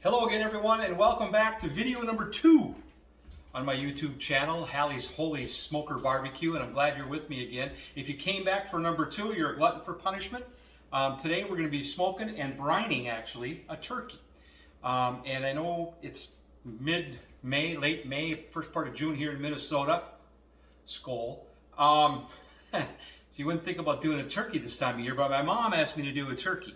Hello again, everyone, and welcome back to video number 2 on my YouTube channel, Hallie's Holy Smoker Barbecue, and I'm glad you're with me again. If you came back for number 2, you're a glutton for punishment. Today we're going to be smoking and brining, actually, a turkey. And I know it's mid-May, late May, first part of June here in Minnesota. Skol. So you wouldn't think about doing a turkey this time of year, but my mom asked me to do a turkey.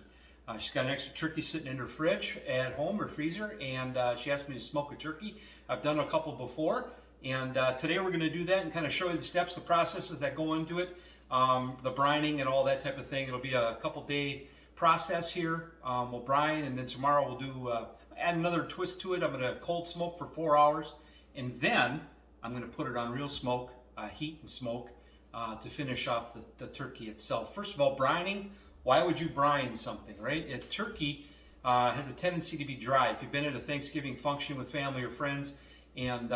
She's got an extra turkey sitting in her fridge at home, her freezer, and she asked me to smoke a turkey. I've done a couple before, and today we're going to do that and kind of show you the steps, the processes that go into it, the brining and all that type of thing. It'll be a couple-day process here. We'll brine, and then tomorrow we'll do add another twist to it. I'm going to cold smoke for 4 hours, and then I'm going to put it on real smoke, heat and smoke, to finish off the turkey itself. First of all, brining. Why would you brine something, right? A turkey has a tendency to be dry. If you've been at a Thanksgiving function with family or friends and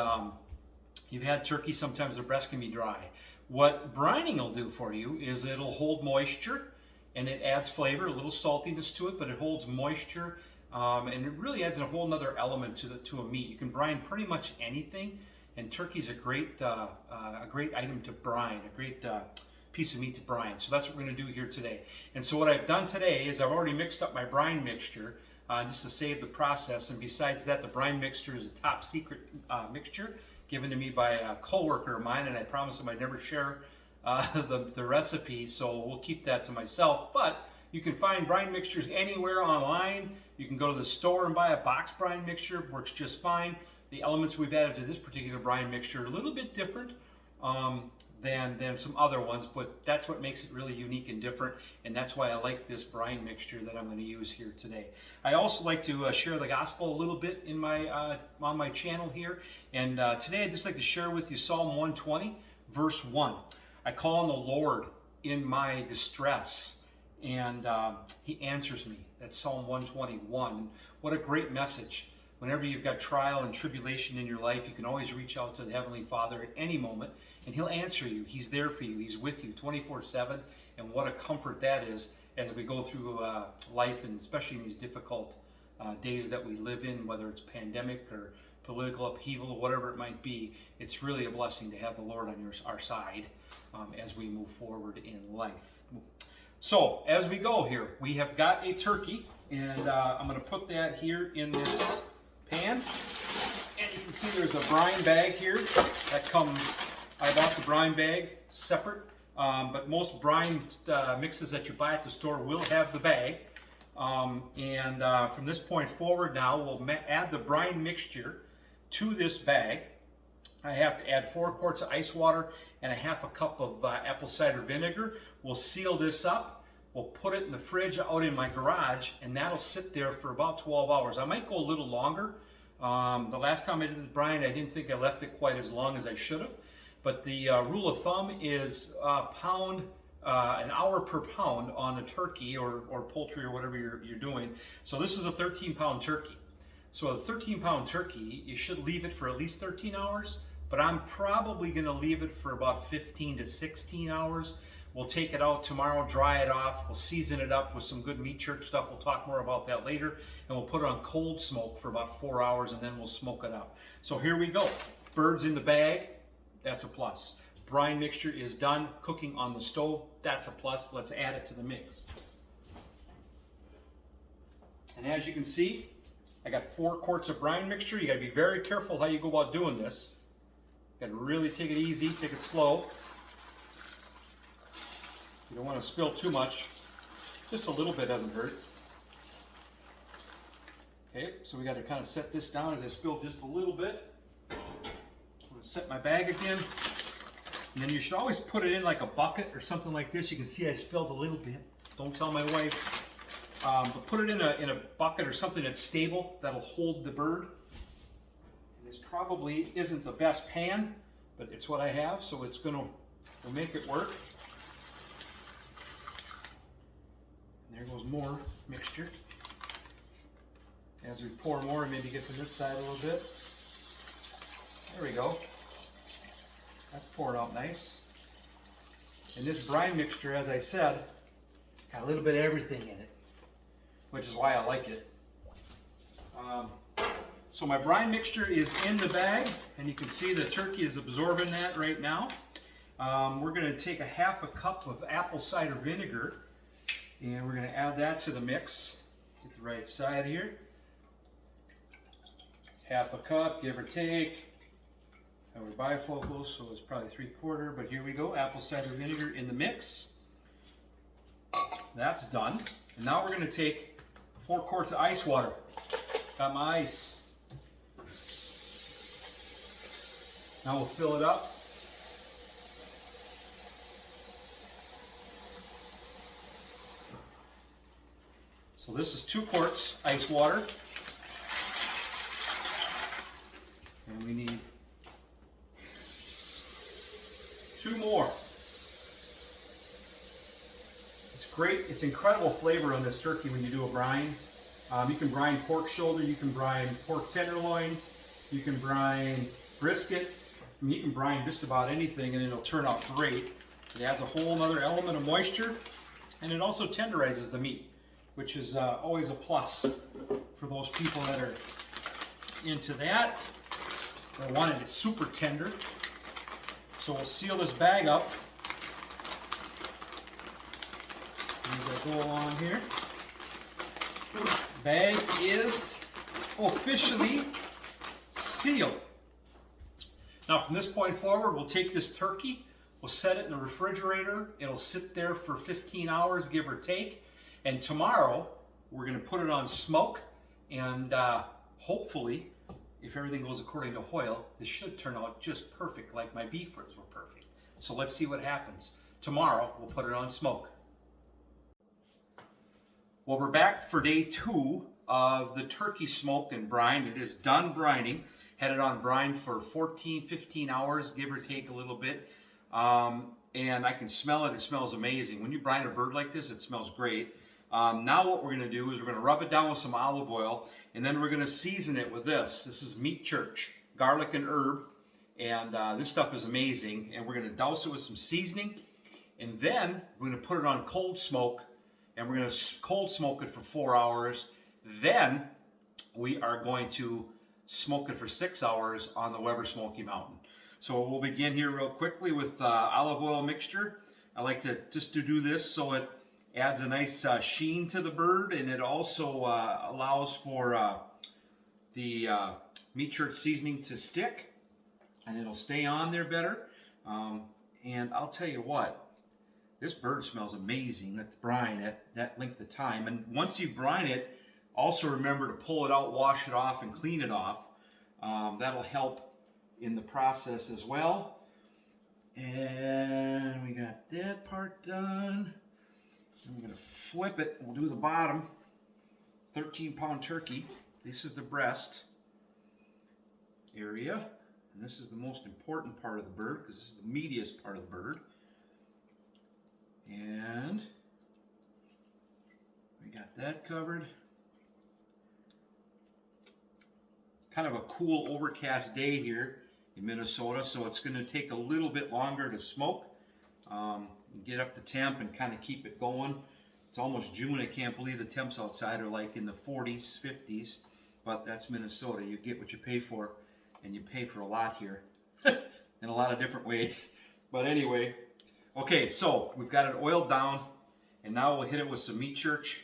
you've had turkey, sometimes the breast can be dry. What brining will do for you is it'll hold moisture and it adds flavor, a little saltiness to it, but it holds moisture and it really adds a whole nother element to a meat. You can brine pretty much anything, and turkey's a great item to brine, a great piece of meat to brine. So that's what we're going to do here today. And so what I've done today is I've already mixed up my brine mixture just to save the process. And besides that, the brine mixture is a top secret mixture given to me by a co-worker of mine, and I promised him I'd never share the recipe, so we'll keep that to myself. But you can find brine mixtures anywhere online. You can go to the store and buy a box brine mixture. Works just fine. The elements we've added to this particular brine mixture are a little bit different than some other ones, but that's what makes it really unique and different, and that's why I like this brine mixture that I'm going to use here today. I also like to share the gospel a little bit in my on my channel here, and today I'd just like to share with you Psalm 120, verse 1. I call on the Lord in my distress, and He answers me. That's Psalm 121. What a great message. Whenever you've got trial and tribulation in your life, you can always reach out to the Heavenly Father at any moment, and He'll answer you. He's there for you. He's with you 24/7, and what a comfort that is as we go through life, and especially in these difficult days that we live in, whether it's pandemic or political upheaval, whatever it might be. It's really a blessing to have the Lord on our side as we move forward in life. So, as we go here, we have got a turkey, and I'm going to put that here in this pan, and you can see there's a brine bag here that comes. I bought the brine bag separate, but most brine mixes that you buy at the store will have the bag. From this point forward now, we'll add the brine mixture to this bag. I have to add 4 quarts of ice water and a half a cup of apple cider vinegar. We'll seal this up. We'll put it in the fridge out in my garage, and that'll sit there for about 12 hours. I might go a little longer. The last time I did the brine, I didn't think I left it quite as long as I should have. But the rule of thumb is an hour per pound on a turkey or poultry or whatever you're doing. So this is a 13-pound turkey. So a 13-pound turkey, you should leave it for at least 13 hours, but I'm probably going to leave it for about 15 to 16 hours. We'll take it out tomorrow, dry it off, we'll season it up with some good meat church stuff. We'll talk more about that later. And we'll put it on cold smoke for about 4 hours, and then we'll smoke it out. So here we go. Birds in the bag, that's a plus. Brine mixture is done, cooking on the stove, that's a plus. Let's add it to the mix. And as you can see, I got 4 quarts of brine mixture. You gotta be very careful how you go about doing this. You gotta really take it easy, take it slow. You don't want to spill too much. Just a little bit doesn't hurt. Okay, so we got to kind of set this down as I spilled just a little bit. I'm going to set my bag again. And then you should always put it in like a bucket or something like this. You can see I spilled a little bit. Don't tell my wife. But put it in a bucket or something that's stable, that'll hold the bird. And this probably isn't the best pan, but it's what I have, so we'll make it work. There goes more mixture. As we pour more, maybe get to this side a little bit. There we go. That's poured out nice. And this brine mixture, as I said, got a little bit of everything in it, which is why I like it. So my brine mixture is in the bag, and you can see the turkey is absorbing that right now. We're going to take a half a cup of apple cider vinegar, and we're going to add that to the mix. Get the right side here. Half a cup, give or take. And we're bifocals, so it's probably 3/4, but here we go. Apple cider vinegar in the mix. That's done. And now we're going to take 4 quarts of ice water. Got my ice. Now we'll fill it up. So this is 2 quarts ice water. And we need 2 more. It's great. It's incredible flavor on this turkey when you do a brine. You can brine pork shoulder, you can brine pork tenderloin, you can brine brisket. I mean, you can brine just about anything and it'll turn out great. It adds a whole other element of moisture, and it also tenderizes the meat, which is always a plus for those people that are into that. They want it super tender. So we'll seal this bag up as I go along here. Bag is officially sealed. Now from this point forward, we'll take this turkey, we'll set it in the refrigerator. It'll sit there for 15 hours, give or take. And tomorrow, we're going to put it on smoke, and hopefully, if everything goes according to Hoyle, this should turn out just perfect, like my beef ribs were perfect. So let's see what happens. Tomorrow, we'll put it on smoke. Well, we're back for day 2 of the turkey smoke and brine. It is done brining. Had it on brine for 14, 15 hours, give or take a little bit. And I can smell it. It smells amazing. When you brine a bird like this, it smells great. Now what we're going to do is we're going to rub it down with some olive oil, and then we're going to season it with this. This is Meat Church, garlic and herb, and this stuff is amazing. And we're going to douse it with some seasoning, and then we're going to put it on cold smoke, and we're going to cold smoke it for 4 hours. Then we are going to smoke it for 6 hours on the Weber Smoky Mountain. So we'll begin here real quickly with olive oil mixture. I like to just to do this so it adds a nice sheen to the bird, and it also allows for the Meat Church seasoning to stick, and it'll stay on there better. And I'll tell you what, this bird smells amazing at the brine at that length of time. And once you brine it, also remember to pull it out, wash it off, and clean it off. That'll help in the process as well. And we got that part done. I'm going to flip it. We'll do the bottom. 13-pound turkey. This is the breast area. And this is the most important part of the bird because this is the meatiest part of the bird. And we got that covered. Kind of a cool overcast day here in Minnesota, so it's going to take a little bit longer to smoke. Get up to temp and kind of keep it going. It's almost June. I can't believe the temps outside are like in the 40s, 50s, but that's Minnesota. You get what you pay for, and you pay for a lot here in a lot of different ways. But anyway, okay, so we've got it oiled down, and now we'll hit it with some Meat Church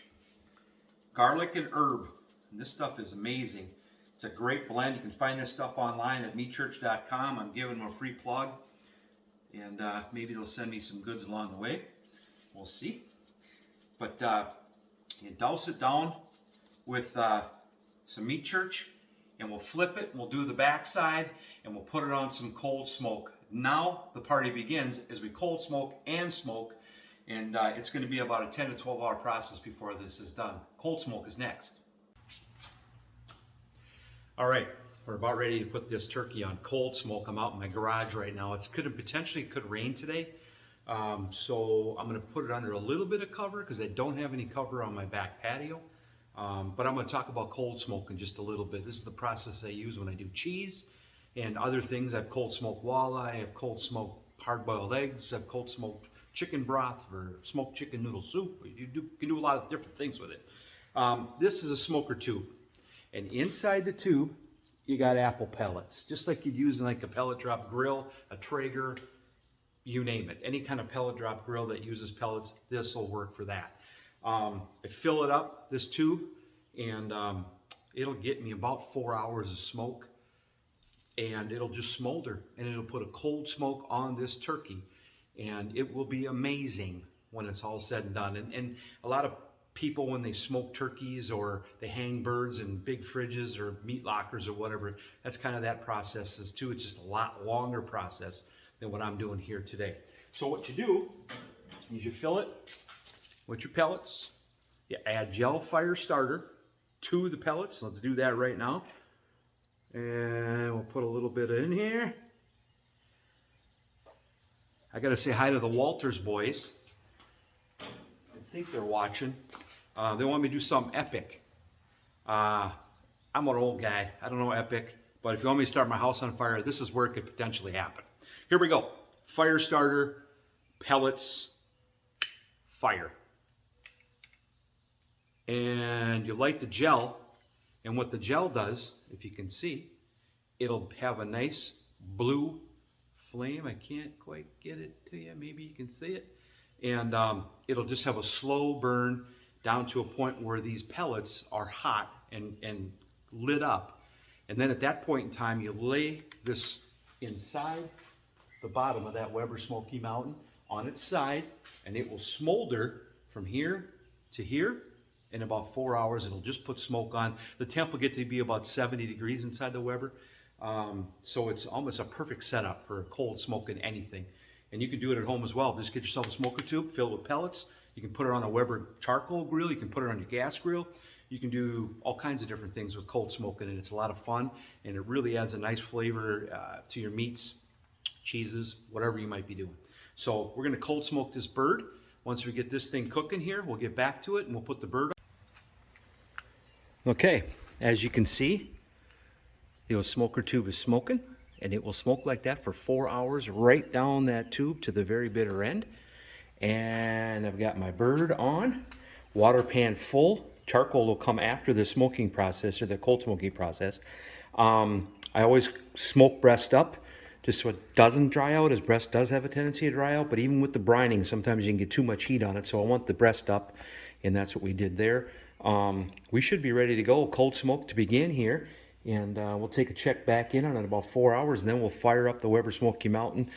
garlic and herb. And this stuff is amazing. It's a great blend. You can find this stuff online at meatchurch.com. I'm giving them a free plug, and maybe they'll send me some goods along the way. We'll see. But you douse it down with some Meat Church, and we'll flip it, and we'll do the backside, and we'll put it on some cold smoke. Now the party begins as we cold smoke and smoke, and it's going to be about a 10 to 12 hour process before this is done. Cold smoke is next. All right, we're about ready to put this turkey on cold smoke. I'm out in my garage right now. It potentially could rain today, so I'm going to put it under a little bit of cover because I don't have any cover on my back patio. But I'm going to talk about cold smoke in just a little bit. This is the process I use when I do cheese and other things. I've cold smoked walleye, I've cold smoked hard-boiled eggs, I've cold smoked chicken broth or smoked chicken noodle soup. You can do a lot of different things with it. This is a smoker tube. And inside the tube, you got apple pellets, just like you'd use in like a pellet drop grill, a Traeger, you name it. Any kind of pellet drop grill that uses pellets, this will work for that. I fill it up, this tube, and it'll get me about 4 hours of smoke, and it'll just smolder, and it'll put a cold smoke on this turkey, and it will be amazing when it's all said and done. And a lot of people, when they smoke turkeys or they hang birds in big fridges or meat lockers or whatever, that's kind of that process is too. It's just a lot longer process than what I'm doing here today. So what you do is you fill it with your pellets. You add gel fire starter to the pellets. Let's do that right now. And we'll put a little bit in here. I gotta say hi to the Walters boys. I think they're watching. They want me to do something epic. I'm an old guy. I don't know epic. But if you want me to start my house on fire, this is where it could potentially happen. Here we go. Fire starter, pellets, fire. And you light the gel. And what the gel does, if you can see, it'll have a nice blue flame. I can't quite get it to you. Maybe you can see it. And it'll just have a slow burn down to a point where these pellets are hot and lit up. And then at that point in time, you lay this inside the bottom of that Weber Smoky Mountain on its side, and it will smolder from here to here. In about 4 hours, it'll just put smoke on. The temp will get to be about 70 degrees inside the Weber. So it's almost a perfect setup for cold smoking anything. And you can do it at home as well. Just get yourself a smoker tube filled with pellets. You can put it on a Weber charcoal grill. You can put it on your gas grill. You can do all kinds of different things with cold smoking, and it's a lot of fun. And it really adds a nice flavor to your meats, cheeses, whatever you might be doing. So we're gonna cold smoke this bird. Once we get this thing cooking here, we'll get back to it and we'll put the bird on. Okay, as you can see, the smoker tube is smoking, and it will smoke like that for 4 hours right down that tube to the very bitter end. And I've got my bird on, water pan full. Charcoal will come after the smoking process, or the cold smoking process. I always smoke breast up just so it doesn't dry out, as breast does have a tendency to dry out. But even with the brining, sometimes you can get too much heat on it. So I want the breast up, and that's what we did there. We should be ready to go, cold smoke to begin here. And we'll take a check back in about 4 hours, and then we'll fire up the Weber Smoky Mountain,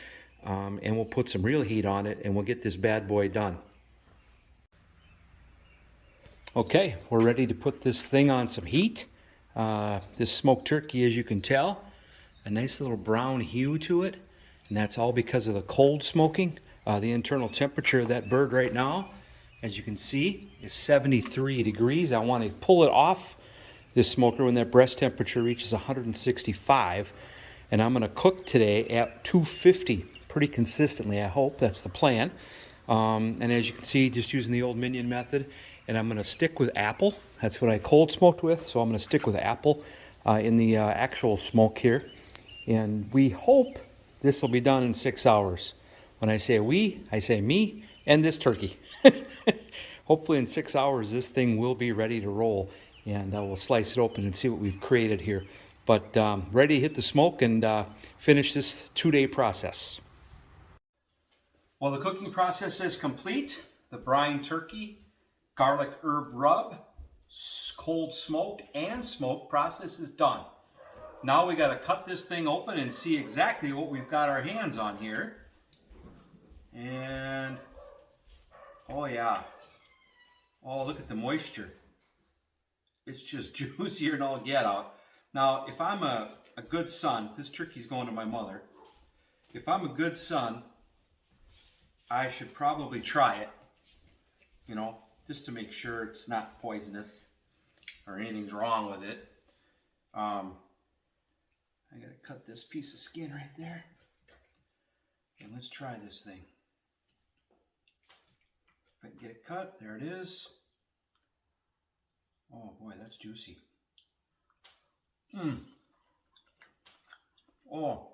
and we'll put some real heat on it, and we'll get this bad boy done. Okay, we're ready to put this thing on some heat. This smoked turkey, as you can tell, a nice little brown hue to it, and that's all because of the cold smoking. The internal temperature of that bird right now, as you can see, is 73 degrees. I want to pull it off this smoker when that breast temperature reaches 165, and I'm going to cook today at 250 pretty consistently. I hope that's the plan. And as you can see, just using the old Minion method, and I'm going to stick with apple. That's what I cold smoked with, so I'm going to stick with apple in the actual smoke here. And we hope this will be done in 6 hours. When I say we, I say me and this turkey. Hopefully in 6 hours this thing will be ready to roll, and we'll slice it open and see what we've created here. But ready to hit the smoke and finish this 2-day process. Well, the cooking process is complete. The brine turkey, garlic herb rub, cold smoked and smoked process is done. Now we got to cut this thing open and see exactly what we've got our hands on here. And oh yeah, oh look at the moisture. It's just juicier than all get out. Now if I'm a good son, this turkey's going to my mother. If I'm a good son, I should probably try it, you know, just to make sure it's not poisonous or anything's wrong with it. I gotta cut this piece of skin right there. And let's try this thing. If I can get it cut, there it is. Oh boy, that's juicy. Oh,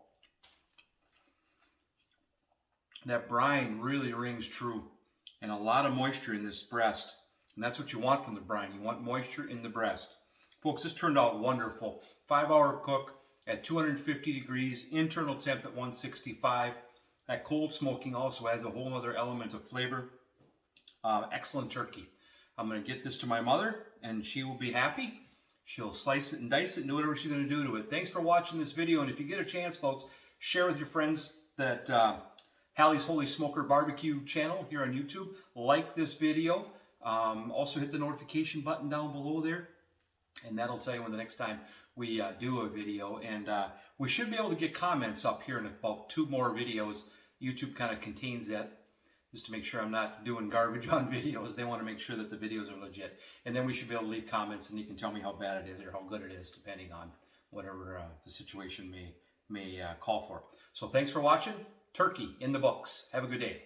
that brine really rings true, and a lot of moisture in this breast. And that's what you want from the brine. You want moisture in the breast. Folks, this turned out wonderful. 5-hour cook at 250 degrees, internal temp at 165. That cold smoking also adds a whole other element of flavor. Excellent turkey. I'm going to get this to my mother, and she will be happy. She'll slice it and dice it and do whatever she's going to do to it. Thanks for watching this video, and if you get a chance, folks, share with your friends that Hallie's Holy Smoker Barbecue channel here on YouTube. Like this video. Also hit the notification button down below there, and that'll tell you when the next time we do a video. And we should be able to get comments up here in about 2 more videos. YouTube kind of contains that, just to make sure I'm not doing garbage on videos. They want to make sure that the videos are legit. And then we should be able to leave comments, and you can tell me how bad it is or how good it is, depending on whatever the situation may call for. So thanks for watching. Turkey in the books. Have a good day.